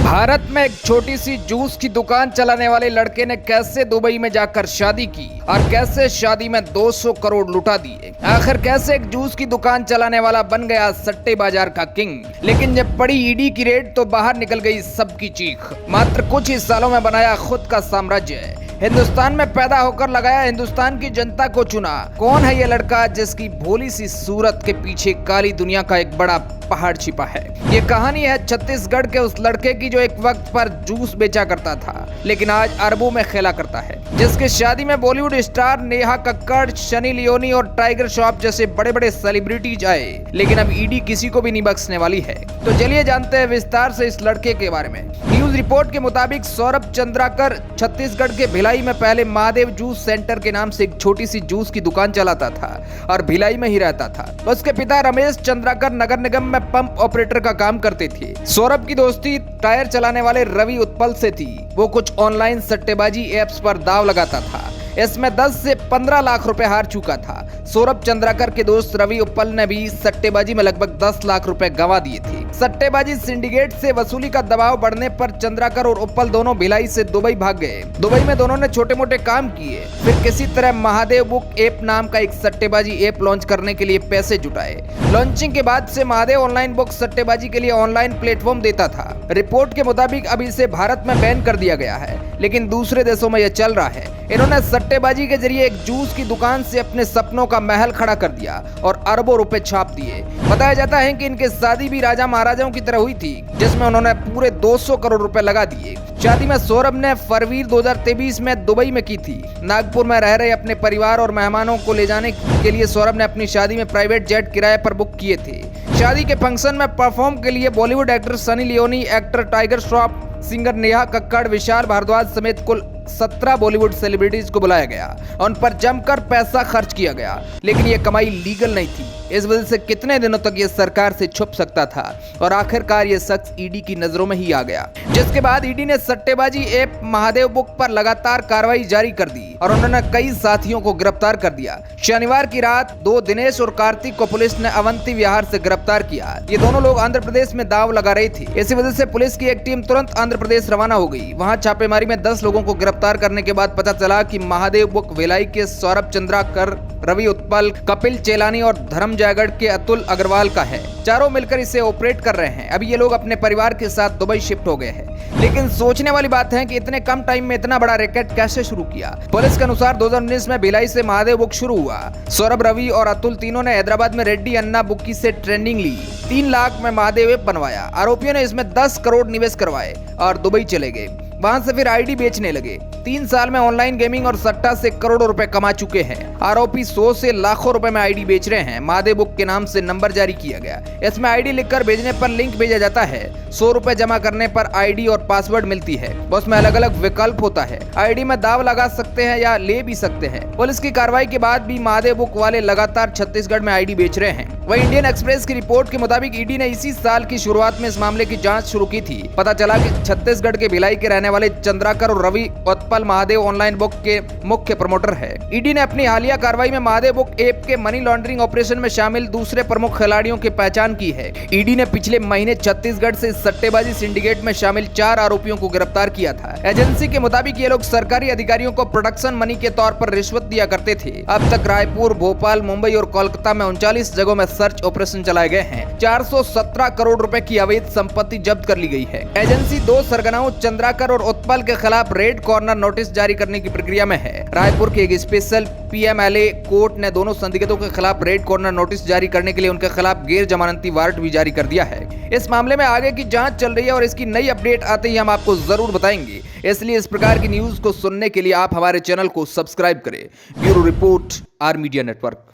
भारत में एक छोटी सी जूस की दुकान चलाने वाले लड़के ने कैसे दुबई में जाकर शादी की और कैसे शादी में 200 करोड़ लुटा दिए। आखिर कैसे एक जूस की दुकान चलाने वाला बन गया सट्टे बाजार का किंग। लेकिन जब पड़ी ईडी की रेड तो बाहर निकल गई सबकी चीख। मात्र कुछ ही सालों में बनाया खुद का साम्राज्य। हिंदुस्तान में पैदा होकर लगाया हिंदुस्तान की जनता को चुना। कौन है ये लड़का जिसकी भोली सी सूरत के पीछे काली दुनिया का एक बड़ा पहाड़ छिपा है। ये कहानी है छत्तीसगढ़ के उस लड़के की जो एक वक्त पर जूस बेचा करता था लेकिन आज अरबों में खेला करता है, जिसके शादी में बॉलीवुड स्टार नेहा कक्कड़, सनी लियोनी और टाइगर श्रॉफ जैसे बड़े बड़े सेलिब्रिटीज आए, लेकिन अब ईडी किसी को भी नहीं बख्शने वाली है। तो चलिए जानते हैं विस्तार से इस लड़के के बारे में। न्यूज रिपोर्ट के मुताबिक सौरभ चंद्राकर छत्तीसगढ़ के भिलाई में पहले महादेव जूस सेंटर के नाम से एक छोटी सी जूस की दुकान चलाता था और भिलाई में ही रहता था। उसके पिता रमेश चंद्राकर नगर निगम में पंप ऑपरेटर का काम करते थे। सौरभ की दोस्ती टायर चलाने वाले रवि उत्पल से थी। वो कुछ ऑनलाइन सट्टेबाजी एप्स पर दाव लगाता था। इसमें 10 से 15 लाख रुपए हार चुका था। सौरभ चंद्राकर के दोस्त रवि उत्पल ने भी सट्टेबाजी में लगभग 10 लाख रुपए गंवा दिए थे। सट्टेबाजी सिंडिकेट से वसूली का दबाव बढ़ने पर चंद्राकर और उत्पल दोनों भिलाई से दुबई भाग गए। दुबई में दोनों ने छोटे मोटे काम किए, फिर किसी तरह महादेव बुक ऐप नाम का एक सट्टेबाजी ऐप लॉन्च करने के लिए पैसे जुटाए। लॉन्चिंग के बाद से महादेव ऑनलाइन बुक सट्टेबाजी के लिए ऑनलाइन प्लेटफॉर्म देता था। रिपोर्ट के मुताबिक अब इसे भारत में बैन कर दिया गया है, लेकिन दूसरे देशों में यह चल रहा है। इन्होंने सट्टेबाजी के जरिए एक जूस की दुकान से अपने सपनों का महल खड़ा कर दिया और अरबों रुपए छाप दिए। बताया जाता है कि इनकी शादी भी राजा महाराजाओं की तरह हुई थी, जिसमें उन्होंने पूरे 200 करोड़ रुपए लगा दिए। शादी में सौरभ ने फरवरी 2023 में दुबई में की थी। नागपुर में रह रहे अपने परिवार और मेहमानों को ले जाने के लिए सौरभ ने अपनी शादी में प्राइवेट जेट किराए पर बुक किए थे। शादी के फंक्शन में परफॉर्म के लिए Bollywood actor Sunny Leone, actor Tiger Shroff, singer Neha Kakkar, Vishal Bhardwaj समेत कुल 17 बॉलीवुड सेलिब्रिटीज को बुलाया गया। उन पर जमकर पैसा खर्च किया गया, लेकिन ये कमाई लीगल नहीं थी। इस वजह से कितने दिनों तक ये सरकार से छुप सकता था और आखिरकार ये शख्स ईडी की नजरों में ही आ गया, जिसके बाद ईडी ने सट्टेबाजी ऐप महादेव बुक पर लगातार कार्रवाई जारी कर दी और उन्होंने कई साथियों को गिरफ्तार कर दिया। शनिवार की रात 2 दिनेश और कार्तिक को पुलिस ने अवंती विहार से गिरफ्तार किया। ये दोनों लोग आंध्र प्रदेश में दाव लगा रहे थे। इसी वजह से पुलिस की एक टीम तुरंत आंध्र प्रदेश रवाना हो गई। वहाँ छापेमारी में 10 लोगों को गिरफ्तार करने के बाद पता चला कि महादेव बुक भिलाई के सौरभ चंद्राकर, रवि उत्पल, कपिल चेलानी और धर्म जयगढ़ के अतुल अग्रवाल का है। चारों मिलकर इसे ऑपरेट कर रहे हैं। अभी ये लोग अपने परिवार के साथ दुबई शिफ्ट हो गए हैं। लेकिन सोचने वाली बात है कि इतने कम टाइम में इतना बड़ा रैकेट कैसे शुरू किया। पुलिस के अनुसार 2019 में भिलाई से महादेव बुक शुरू हुआ। सौरभ, रवि और अतुल तीनों ने हैदराबाद में रेड्डी अन्ना बुकी से ट्रेंडिंग ली। 3 लाख में महादेव ऐप बनवाया। आरोपियों ने इसमें 10 करोड़ निवेश करवाए और दुबई चले गए। वहां से फिर आईडी बेचने लगे। 3 साल में ऑनलाइन गेमिंग और सट्टा से करोड़ों रुपए कमा चुके हैं। आरोपी 100 से लाखों रुपए में आईडी बेच रहे हैं। महादेव बुक के नाम से नंबर जारी किया गया। इसमें आईडी लिखकर भेजने पर लिंक भेजा जाता है। 100 रुपए जमा करने पर आईडी और पासवर्ड मिलती है। उसमें अलग अलग विकल्प होता है। आईडी में दाव लगा सकते हैं या ले भी सकते हैं। पुलिस की कार्रवाई के बाद भी महादेव बुक वाले लगातार छत्तीसगढ़ में आईडी बेच रहे हैं। वहीं इंडियन एक्सप्रेस की रिपोर्ट के मुताबिक ईडी ने इसी साल की शुरुआत में इस मामले की जांच शुरू की थी। पता चला कि छत्तीसगढ़ के भिलाई के रहने वाले चंद्राकर और रवि उत्पल महादेव ऑनलाइन बुक के मुख्य प्रमोटर है। ईडी ने अपनी हालिया कार्रवाई में महादेव बुक ऐप के मनी लॉन्ड्रिंग ऑपरेशन में शामिल दूसरे प्रमुख खिलाड़ियों की पहचान की है। ईडी ने पिछले महीने छत्तीसगढ़ से सट्टेबाजी सिंडिकेट में शामिल 4 आरोपियों को गिरफ्तार किया था। एजेंसी के मुताबिक ये लोग सरकारी अधिकारियों को प्रोडक्शन मनी के तौर पर रिश्वत दिया करते थे। अब तक रायपुर, भोपाल, मुंबई और कोलकाता में 39 जगहों में सर्च ऑपरेशन चलाए गए हैं। 417 करोड़ रुपए की अवैध संपत्ति जब्त कर ली गई है। एजेंसी 2 सरगनाओं चंद्राकर और उत्पल के खिलाफ रेड कॉर्नर नोटिस जारी करने की प्रक्रिया में है। रायपुर के एक स्पेशल पीएमएलए कोर्ट ने दोनों संदिग्धों के खिलाफ रेड कॉर्नर नोटिस जारी करने के लिए उनके खिलाफ गैर जमानती वारंट भी जारी कर दिया है। इस मामले में आगे की जांच चल रही है और इसकी नई अपडेट आते ही हम आपको जरूर बताएंगे। इसलिए इस प्रकार की न्यूज को सुनने के लिए आप हमारे चैनल को सब्सक्राइब करें। Bureau report, R media network.